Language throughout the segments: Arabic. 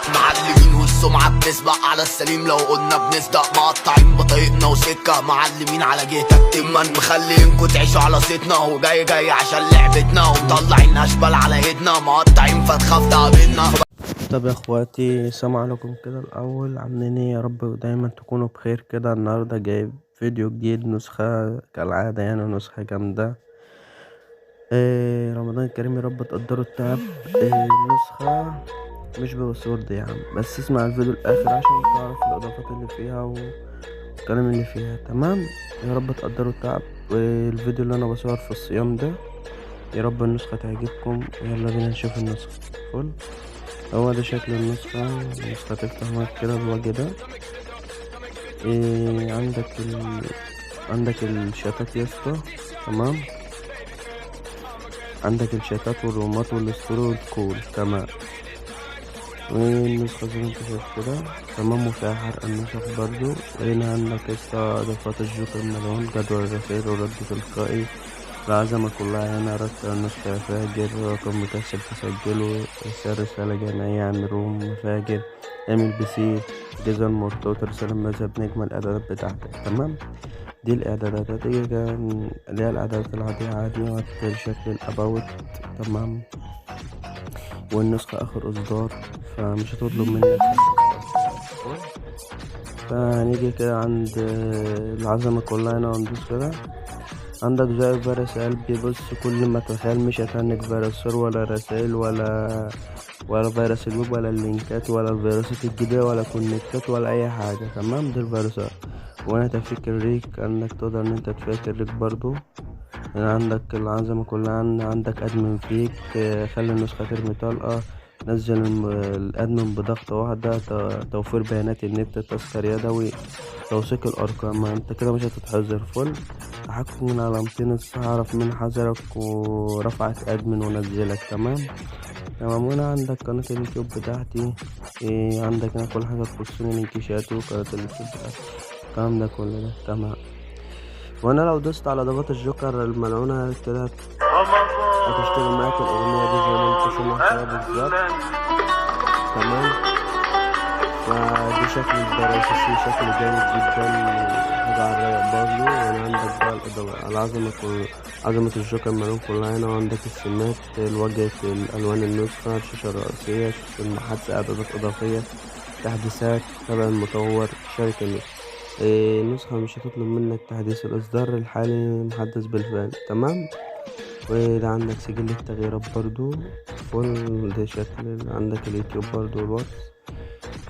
معلمين والسمعة بنسبق على السليم، لو قلنا بنصدق مقطعين بطريقنا وسكة معلمين على جهتك تما مخلينكوا تعيشوا على صيتنا، وجاي عشان لعبتنا ومطلعين اشبال على ايدنا مقطعين فتخاف تقابلنا. طب يا اخواتي، السلام عليكم كده. الاول عاملين ايه؟ يا رب دايما تكونوا بخير كده. النهارده جايب فيديو جديد، نسخة كالعادة يعني، نسخة جامدة. رمضان الكريم، يا رب تقدروا التعب. النسخة مش بباسورد يا عم، بس اسمع الفيديو الاخر عشان تعرف الاضافات اللي فيها والكلام اللي فيها. تمام، يا رب تقدروا التعب. والفيديو اللي انا بصور في الصيام ده، يا رب النسخة تعجبكم. يلا بينا نشوف النسخة. فل هو ده شكل النسخة. النسخة تفتح معاك كده بالوجه ده. عندك الشاتات يا اسطى. تمام، عندك الشاتات والرومات والستوري والكول. تمام، والنسخة زي ما انت شايف كده. تمام، وفيها حرق النسخ برضو. هنا عندك يا اسطى اضافات الجوكر ملون، جدول الرسائل والرد تلقائي، العزمة كلها هنا. رسل النسخة فاجر، رقم مكسب تسجله، إرسال رسالة جماعية عن روم مفاجر، اعمل بسي، جزء مرتبط، رسالة مذهب، نجم الإعدادات بتاعتك. تمام، دي الإعدادات. هتيجي كان اللي هي الإعدادات العادية عادي، وشكل الأباوت. تمام، والنسخة آخر إصدار، فمش هتطلب منك. فهنيجي كده عند العزمة كلها هنا وندوس كده. عندك زي فيروس قلبي. بص، كل ما تتخيل مش هتهنك فيروسور ولا رسائل ولا فيروس الويب ولا اللينكات ولا الفيروسات الجديدة ولا كونكتات ولا أي حاجة. تمام، دي الفيروسات. وانا تفكير ريك، انك تقدر ان انت تفكر ريك برضو. هنا عندك العظمة كلها. عندك ادمن فيك، خلي النسخة ترمي طلقة، نزل الادمن بضغطة واحدة، توفير بيانات النت، تذكر يدوي، توثيق الارقام. ما انت كده مش هتتحذر. فل تحكم من علامتين الصح، اعرف مين حذرك ورفعك ادمن ونزلك. تمام. وانا عندك قناة اليوتيوب بتاعتي. عندك هنا كل حاجة تخصني، لينكيشاتي وقناة اليوتيوب بتاعتي، الكلام ده كله ده. تمام، وانا لو دوست على ضغط الجوكر الملعونة كده هتشتغل معاك الاغنية دي زي ما انت سامع كده بالظبط. تمام، فدي شكل الدراسي، شكل جامد جدا، حاجة على الرايق برضه. وانا عندك بقى عظمة الجوكر الملعون كلها هنا. وعندك السمات، الواجهة، الألوان، النسخة، الشاشة الرئيسية، شاشة المحادثة، إعدادات إضافية، تحديثات، تبع المطور، شركة النسخة. النسخة مش هتطلب منك تحديث، الإصدار الحالي محدث بالفعل. تمام، وده عندك سجل التغييرات برضو. فول ده شكل. عندك اليوتيوب برضو والواتس،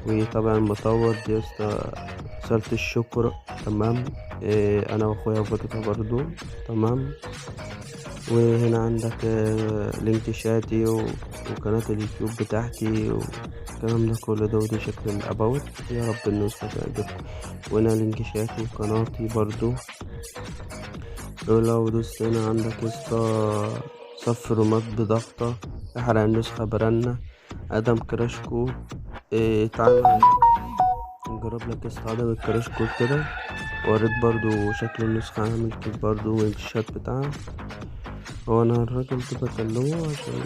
وطبعا المطور دي رسالة الشكر. تمام، أنا وأخويا فوتها برضو. تمام، وهنا عندك لينك شاتي وقناة اليوتيوب بتاعتي والكلام ده كله ده. ودي شكل الأباوت. يا رب النسخة تعجبكم. وهنا لينك شاتي وقناتي برضو. ولو دوست هنا عندك صف رومات بضغطة، احرق النسخة برنة، ادم كراش كود. تعالى نجرب لك عدم الكراش كود كده. ووريك برضو شكل النسخة عامل كيف برضو، والشات بتاعها. هو انا الراجل ده بكلمه عشان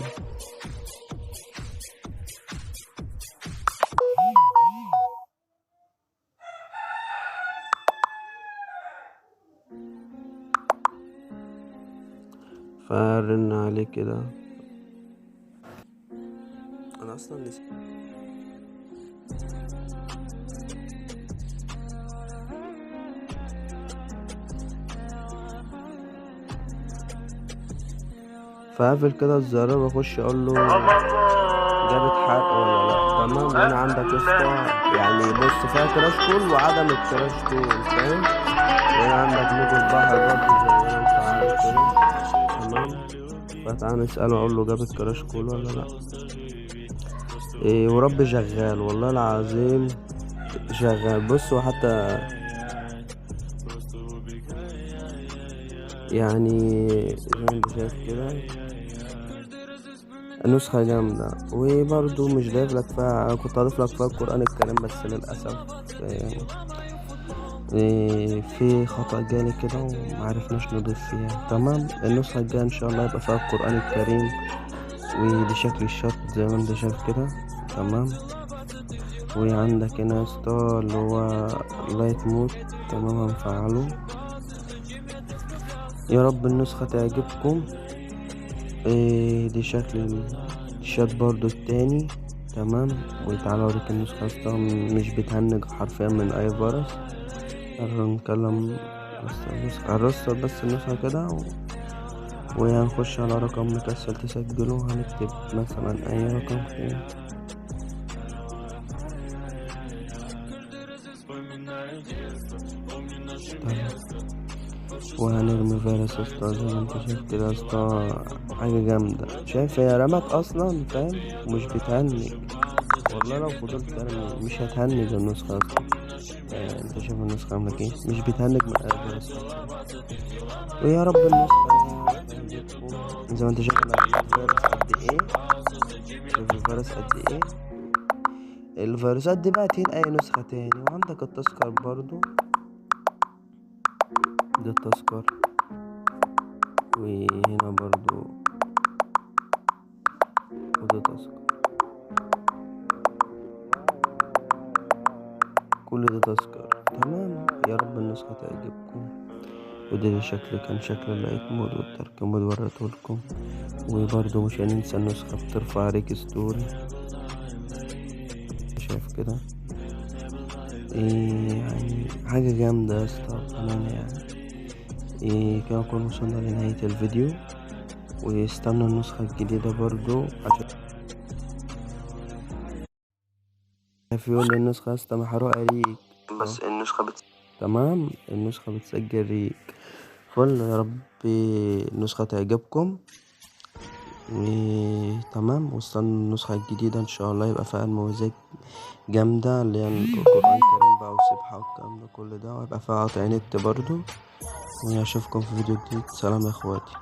فرن عليه كده. انا اصلا نسيت. فقافل كده الزرار، بخش اقول له جابت حرق ولا لا. تمام، وانا عندك يعني بص فيها كراش كول وعدم الكراش كول، فاهم؟ وهنا عندك موج البحر برضه زي ما انت عارف كده. تمام، فتعالى نسأله اقول له جابت كراش كول ولا لا. ورب شغال والله العظيم، شغال. بص، وحتى يعني زي ما انت شايف كده نسخة جامدة. وبرضو مش ضايف لك فيها، كنت هضيف لك فيها القرآن الكريم بس للأسف يعني في خطأ جالي كده ومعرفناش نضيف فيها. تمام، النسخة الجاية إن شاء الله يبقى فيها القرآن الكريم وبشكل الشط زي ما انت شايف كده. تمام، وعندك هنا يا اسطى اللي هو لايت مود، تمام، هنفعله. يا رب النسخة تعجبكم. دي شكل الشات برضو التاني، تمام. وتعالى اوريك النسخة اصلا مش بتهنج حرفيا من اي فيروس. نتكلم بس هنرستر بس النسخة كده وهنخش على رقم مكسل تسجله، هنكتب مثلا اي رقم فيه. وهنرمي فيروس اسطى زي ما انت شايف كده يا اسطى، حاجة جامدة. شايف هي رمت اصلا، فاهم، ومش بتهنج. والله لو فضلت ارمي مش هتهنج النسخة اصلا. انت شايف النسخة عاملة ايه، مش بتهنج من اي فيروس. ويا رب النسخة تعجبكم. زي ما انت شايف الفيروس قد ايه، شوف الفيروس قد ايه. الفيروسات دي بقى تين اي نسخة تاني. وعندك التذكر برضو، ده التذكر. وهنا برضو وده تذكر، كل ده تذكر، تمام. يا رب النسخة تعجبكم. وده كان شكل اللايت مود والدارك مود وريتهولكم. وبرضو مش هننسى النسخة بترفع ريك ستوري، شايف كده. يعني حاجة جامدة يا اسطى بأمانة يعني. كده نكون وصلنا لنهاية الفيديو، واستنى النسخة الجديدة برضو عشان في يقول لي النسخة اسطى محروقة ريك، بس النسخة تمام، النسخة بتسجل ريك فل. يا رب النسخة تعجبكم تمام. واستنى النسخة الجديدة ان شاء الله يبقى فيها الموازيك جامدة، اللي هي القرآن الكريم بقى وسبحة والكلام ده كل ده، ويبقى فيها قطع نت برضو. واشوفكم في فيديو جديد. سلام يا اخواتي.